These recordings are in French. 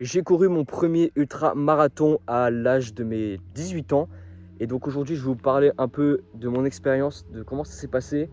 J'ai couru mon premier ultra-marathon à l'âge de mes 18 ans et donc aujourd'hui je vais vous parler un peu de mon expérience, de comment ça s'est passé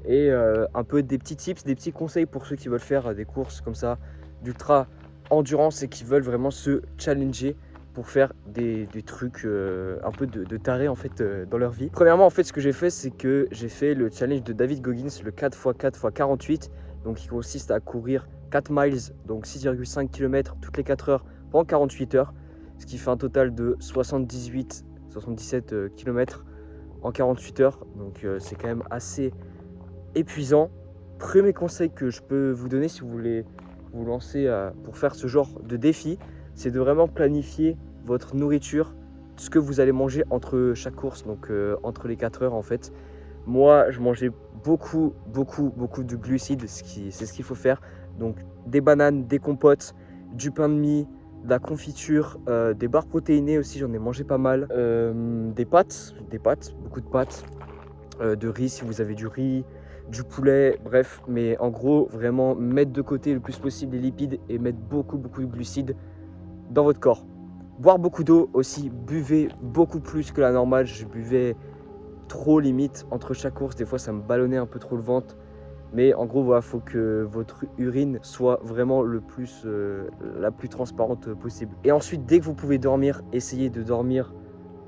et un peu des petits tips, des petits conseils pour ceux qui veulent faire des courses comme ça d'ultra endurance et qui veulent vraiment se challenger pour faire des trucs un peu de tarés en fait dans leur vie. Premièrement en fait ce que j'ai fait c'est que j'ai fait le challenge de David Goggins, le 4x4x48, donc qui consiste à courir 4 miles, donc 6,5 km toutes les 4 heures pendant 48 heures, ce qui fait un total de 77 km en 48 heures, donc c'est quand même assez épuisant. Premier conseil que je peux vous donner si vous voulez vous lancer pour faire ce genre de défi, c'est de vraiment planifier votre nourriture, ce que vous allez manger entre chaque course, donc entre les 4 heures en fait. Moi, je mangeais beaucoup de glucides, c'est ce qu'il faut faire. Donc des bananes, des compotes, du pain de mie, de la confiture, des barres protéinées aussi, j'en ai mangé pas mal. Des pâtes, beaucoup de pâtes, de riz si vous avez du riz, du poulet, bref. Mais en gros, vraiment mettre de côté le plus possible les lipides et mettre beaucoup de glucides dans votre corps. Boire beaucoup d'eau aussi, buvez beaucoup plus que la normale. Je buvais trop limite entre chaque course, des fois ça me ballonnait un peu trop le ventre. Mais en gros, voilà, faut que votre urine soit vraiment la plus transparente possible. Et ensuite, dès que vous pouvez dormir, essayez de dormir.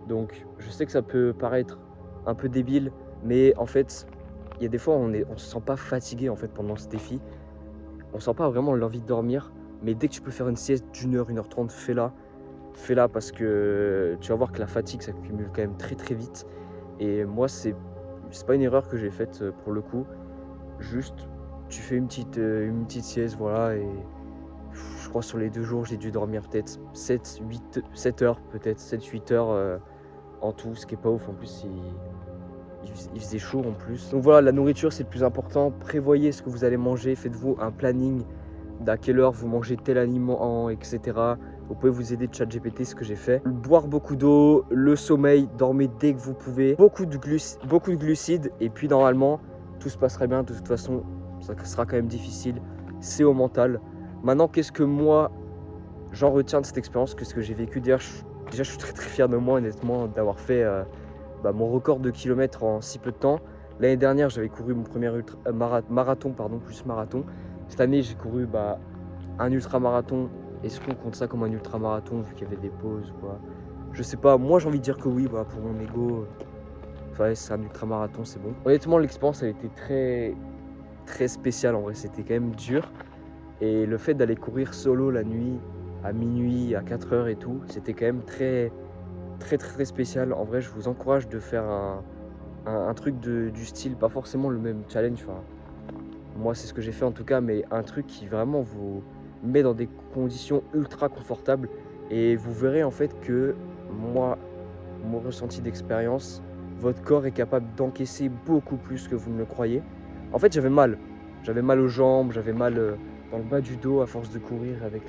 Donc, je sais que ça peut paraître un peu débile, mais en fait, il y a des fois, on se sent pas fatigué en fait pendant ce défi. On sent pas vraiment l'envie de dormir, mais dès que tu peux faire une sieste d'une heure, 1h30, fais-la. Fais-la parce que tu vas voir que la fatigue s'accumule quand même très vite. Et moi, c'est pas une erreur que j'ai faite pour le coup. Juste, tu fais une petite sieste, voilà, et je crois sur les 2 jours, j'ai dû dormir peut-être 7 heures, peut-être 7-8 heures en tout, ce qui est pas ouf. En plus, il faisait chaud en plus. Donc voilà, la nourriture, c'est le plus important. Prévoyez ce que vous allez manger, faites-vous un planning d'à quelle heure vous mangez tel aliment, etc. Vous pouvez vous aider de ChatGPT, ce que j'ai fait. Boire beaucoup d'eau, le sommeil, dormez dès que vous pouvez. Beaucoup de glucides et puis normalement, tout se passera bien. De toute façon, ça sera quand même difficile. C'est au mental. Maintenant, qu'est-ce que moi, j'en retiens de cette expérience? Qu'est-ce que j'ai vécu? Déjà, je suis très fier de moi, honnêtement, d'avoir fait mon record de kilomètres en si peu de temps. L'année dernière, j'avais couru mon premier marathon, plus marathon. Cette année, j'ai couru un ultra-marathon. Est-ce qu'on compte ça comme un ultra-marathon vu qu'il y avait des pauses ou quoi? Je sais pas, moi j'ai envie de dire que oui, pour mon ego. Ouais, c'est un ultra-marathon, c'est bon. Honnêtement, l'expérience, elle était très spéciale en vrai, c'était quand même dur. Et le fait d'aller courir solo la nuit, à minuit, à 4 heures et tout, c'était quand même très spécial. En vrai, je vous encourage de faire un truc du style, pas forcément le même challenge. Enfin, moi, c'est ce que j'ai fait en tout cas, mais un truc qui vraiment vous met dans des conditions ultra confortables. Et vous verrez en fait que moi, mon ressenti d'expérience, votre corps est capable d'encaisser beaucoup plus que vous ne le croyez. En fait, j'avais mal. J'avais mal aux jambes, j'avais mal dans le bas du dos à force de courir avec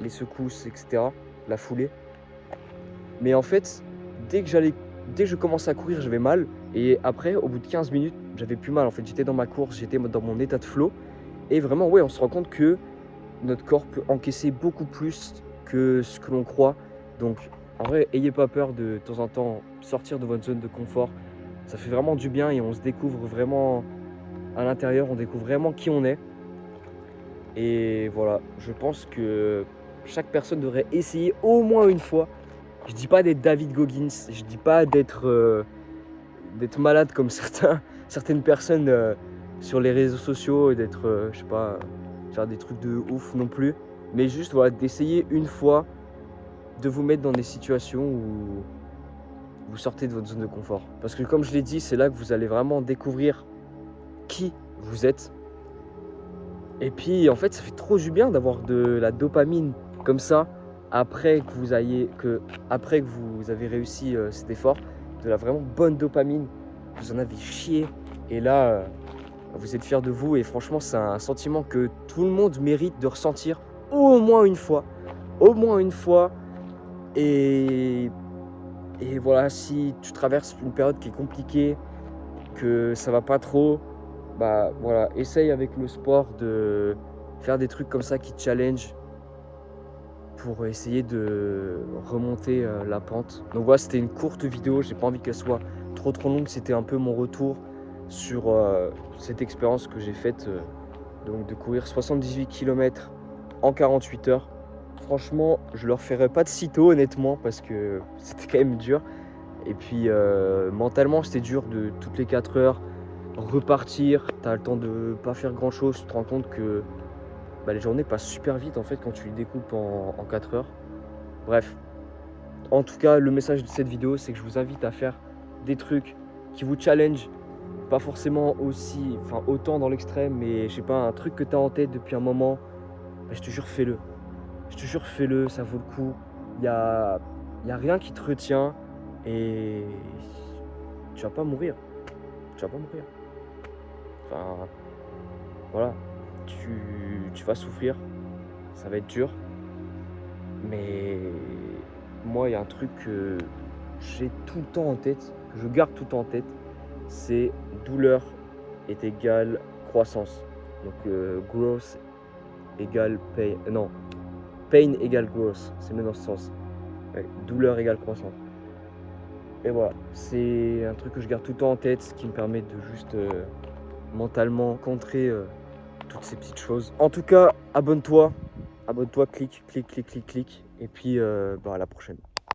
les secousses, etc. La foulée. Mais en fait, dès que je commençais à courir, j'avais mal. Et après, au bout de 15 minutes, j'avais plus mal. En fait, j'étais dans ma course, j'étais dans mon état de flow. Et vraiment, ouais, on se rend compte que notre corps peut encaisser beaucoup plus que ce que l'on croit. Donc, en vrai, ayez pas peur de temps en temps sortir de votre zone de confort. Ça fait vraiment du bien et on se découvre vraiment à l'intérieur. On découvre vraiment qui on est. Et voilà, je pense que chaque personne devrait essayer au moins une fois. Je dis pas d'être David Goggins, je dis pas d'être malade comme certaines personnes sur les réseaux sociaux et d'être, je sais pas, faire des trucs de ouf non plus. Mais juste voilà, d'essayer une fois de vous mettre dans des situations où vous sortez de votre zone de confort. Parce que comme je l'ai dit, c'est là que vous allez vraiment découvrir qui vous êtes. Et puis en fait, ça fait trop du bien d'avoir de la dopamine comme ça après que vous avez réussi cet effort, de la vraiment bonne dopamine, vous en avez chié et là vous êtes fiers de vous et franchement c'est un sentiment que tout le monde mérite de ressentir au moins une fois. Au moins une fois. Et voilà, si tu traverses une période qui est compliquée, que ça va pas trop, voilà, essaye avec le sport de faire des trucs comme ça qui te challenge. pour essayer de remonter la pente. Donc voilà, c'était une courte vidéo, j'ai pas envie qu'elle soit trop longue. C'était un peu mon retour sur cette expérience que j'ai faite, donc de courir 78 km en 48 heures. Franchement, je le referai pas de sitôt honnêtement parce que c'était quand même dur. Et puis mentalement c'était dur de toutes les 4 heures repartir, t'as le temps de pas faire grand chose, tu te rends compte que les journées passent super vite en fait quand tu les découpes en 4 heures. Bref, en tout cas le message de cette vidéo c'est que je vous invite à faire des trucs qui vous challenge, pas forcément autant dans l'extrême, mais je sais pas, un truc que tu as en tête depuis un moment, je te jure fais-le. Je te jure fais-le, ça vaut le coup. Il y a rien qui te retient et tu vas pas mourir. Tu vas pas mourir. Enfin, voilà, tu vas souffrir, ça va être dur, mais moi, il y a un truc que j'ai tout le temps en tête, que je garde tout le temps en tête, c'est douleur est égale croissance. Donc, growth égale pain. Non, pain égale growth, c'est mieux dans ce sens. Ouais, douleur égale croissance. Et voilà, c'est un truc que je garde tout le temps en tête, ce qui me permet de juste mentalement contrer toutes ces petites choses. En tout cas, abonne-toi, clique, et puis à la prochaine.